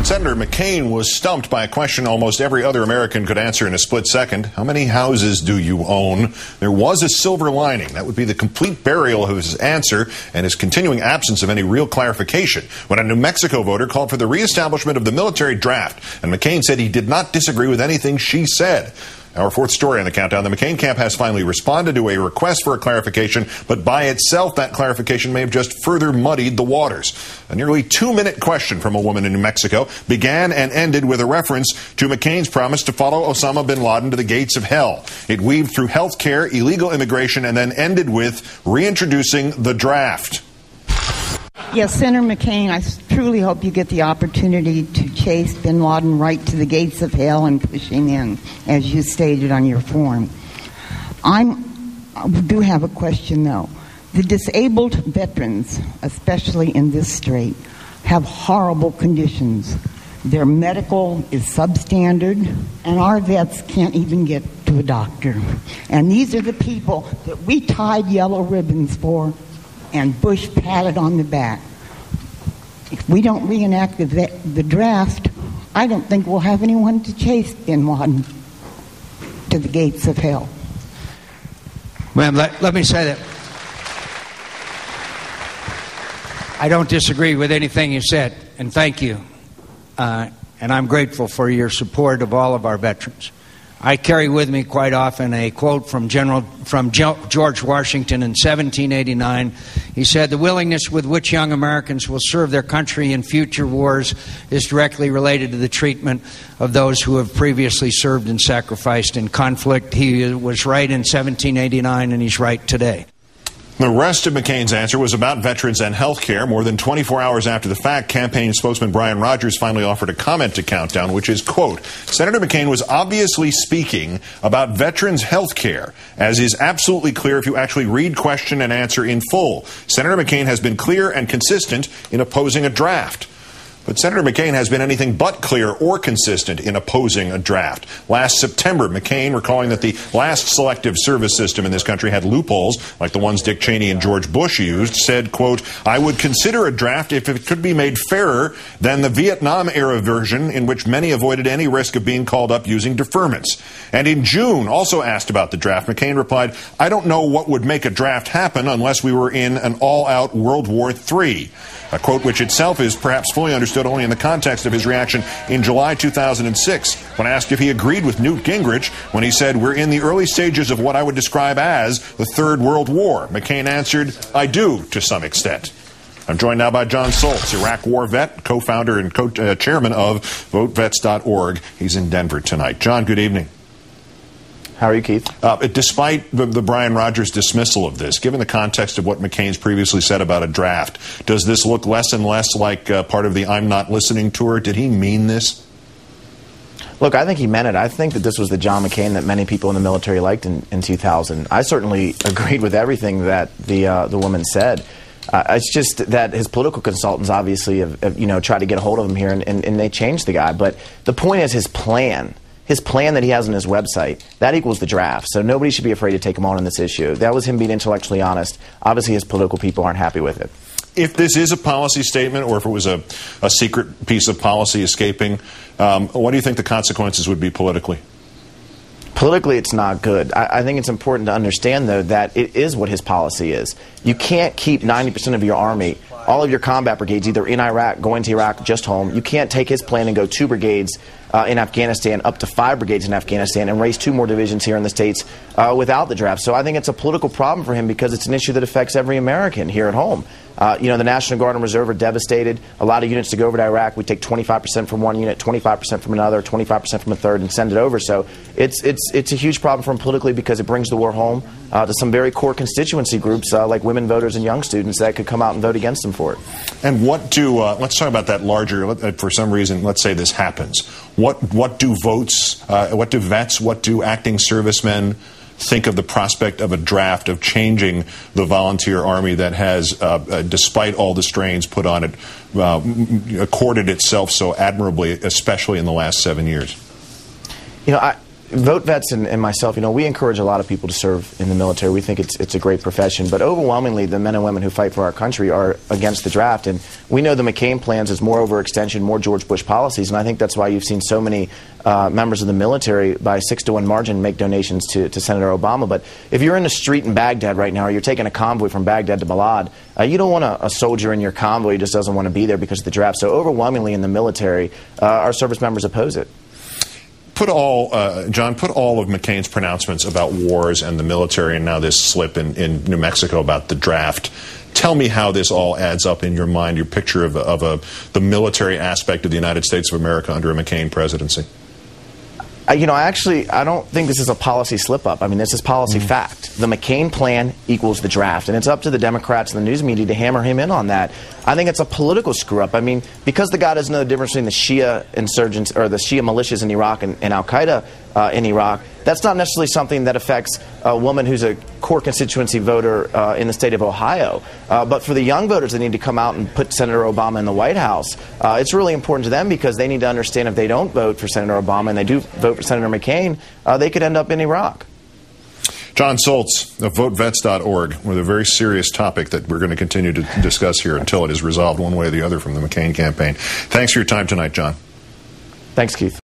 When Senator McCain was stumped by a question almost every other American could answer in a split second, how many houses do you own? There was a silver lining. That would be the complete burial of his answer and his continuing absence of any real clarification. When a New Mexico voter called for the reestablishment of the military draft, and McCain said he did not disagree with anything she said. Our fourth story on the countdown, the McCain camp has finally responded to a request for a clarification, but by itself, that clarification may have just further muddied the waters. A nearly 2-minute question from a woman in New Mexico began and ended with a reference to McCain's promise to follow Osama bin Laden to the gates of hell. It weaved through health care, illegal immigration, and then ended with reintroducing the draft. Yes, Senator McCain, I truly hope you get the opportunity to chase bin Laden right to the gates of hell and push him in, as you stated on your form. I do have a question, though. The disabled veterans, especially in this state, have horrible conditions. Their medical is substandard, and our vets can't even get to a doctor. And these are the people that we tied yellow ribbons for and Bush patted on the back. If we don't reenact the draft, I don't think we'll have anyone to chase bin Laden to the gates of hell. Ma'am, let me say that I don't disagree with anything you said, and thank you. And I'm grateful for your support of all of our veterans. I carry with me quite often a quote from George Washington in 1789. He said, "The willingness with which young Americans will serve their country in future wars is directly related to the treatment of those who have previously served and sacrificed in conflict." He was right in 1789, and he's right today. The rest of McCain's answer was about veterans and health care. More than 24 hours after the fact, campaign spokesman Brian Rogers finally offered a comment to Countdown, which is, quote, "Senator McCain was obviously speaking about veterans' health care, as is absolutely clear if you actually read question and answer in full. Senator McCain has been clear and consistent in opposing a draft." But Senator McCain has been anything but clear or consistent in opposing a draft. Last September, McCain, recalling that the last selective service system in this country had loopholes, like the ones Dick Cheney and George Bush used, said, quote, "I would consider a draft if it could be made fairer than the Vietnam-era version in which many avoided any risk of being called up using deferments." And in June, also asked about the draft, McCain replied, "I don't know what would make a draft happen unless we were in an all-out World War III. A quote which itself is perhaps fully understood only in the context of his reaction in July 2006 when asked if he agreed with Newt Gingrich when he said, "We're in the early stages of what I would describe as the Third World War." McCain answered, "I do, to some extent." I'm joined now by John Soltz, Iraq war vet, co-founder and chairman of VoteVets.org. He's in Denver tonight. John, good evening. How are you, Keith? Despite the Brian Rogers dismissal of this, given the context of what McCain's previously said about a draft, does this look less and less like part of the I'm Not Listening tour? Did he mean this? Look, I think he meant it. I think that this was the John McCain that many people in the military liked in 2000. I certainly agreed with everything that the woman said. It's just that his political consultants obviously have tried to get a hold of him here, and they changed the guy. But the point is his plan. His plan that he has on his website, that equals the draft. So nobody should be afraid to take him on this issue. That was him being intellectually honest. Obviously, his political people aren't happy with it. If this is a policy statement or if it was a secret piece of policy escaping, what do you think the consequences would be politically? Politically, it's not good. I think it's important to understand, though, that it is what his policy is. You can't keep 90% of your army, all of your combat brigades, either in Iraq, going to Iraq, just home. You can't take his plan and go 2 brigades in Afghanistan, up to 5 brigades in Afghanistan, and raise 2 more divisions here in the States without the draft. So I think it's a political problem for him because it's an issue that affects every American here at home. The National Guard and Reserve are devastated. A lot of units to go over to Iraq. We take 25% from one unit, 25% from another, 25% from a third, and send it over. So it's a huge problem for him politically because it brings the war home to some very core constituency groups like women voters and young students that could come out and vote against him for it. And what do let's talk about that larger. For some reason, let's say this happens. What do votes? What do vets? What do acting servicemen think of the prospect of a draft, of changing the volunteer army that has, despite all the strains put on it, accorded itself so admirably, especially in the last 7 years? Vote Vets and myself, we encourage a lot of people to serve in the military. We think it's a great profession. But overwhelmingly, the men and women who fight for our country are against the draft. And we know the McCain plans is more overextension, more George Bush policies. And I think that's why you've seen so many members of the military by a 6-to-1 margin make donations to Senator Obama. But if you're in the street in Baghdad right now, or you're taking a convoy from Baghdad to Balad, you don't want a soldier in your convoy who just doesn't want to be there because of the draft. So overwhelmingly in the military, our service members oppose it. John, put all of McCain's pronouncements about wars and the military and now this slip in New Mexico about the draft. Tell me how this all adds up in your mind, your picture of the military aspect of the United States of America under a McCain presidency. I don't think this is a policy slip-up. I mean, this is policy fact. The McCain plan equals the draft, and it's up to the Democrats and the news media to hammer him in on that. I think it's a political screw-up. I mean, because the guy doesn't know the difference between the Shia insurgents or the Shia militias in Iraq and Al-Qaeda in Iraq, that's not necessarily something that affects a woman who's a core constituency voter in the state of Ohio. But for the young voters that need to come out and put Senator Obama in the White House, it's really important to them because they need to understand if they don't vote for Senator Obama and they do vote for Senator McCain, they could end up in Iraq. John Soltz of VoteVets.org with a very serious topic that we're going to continue to discuss here until it is resolved one way or the other from the McCain campaign. Thanks for your time tonight, John. Thanks, Keith.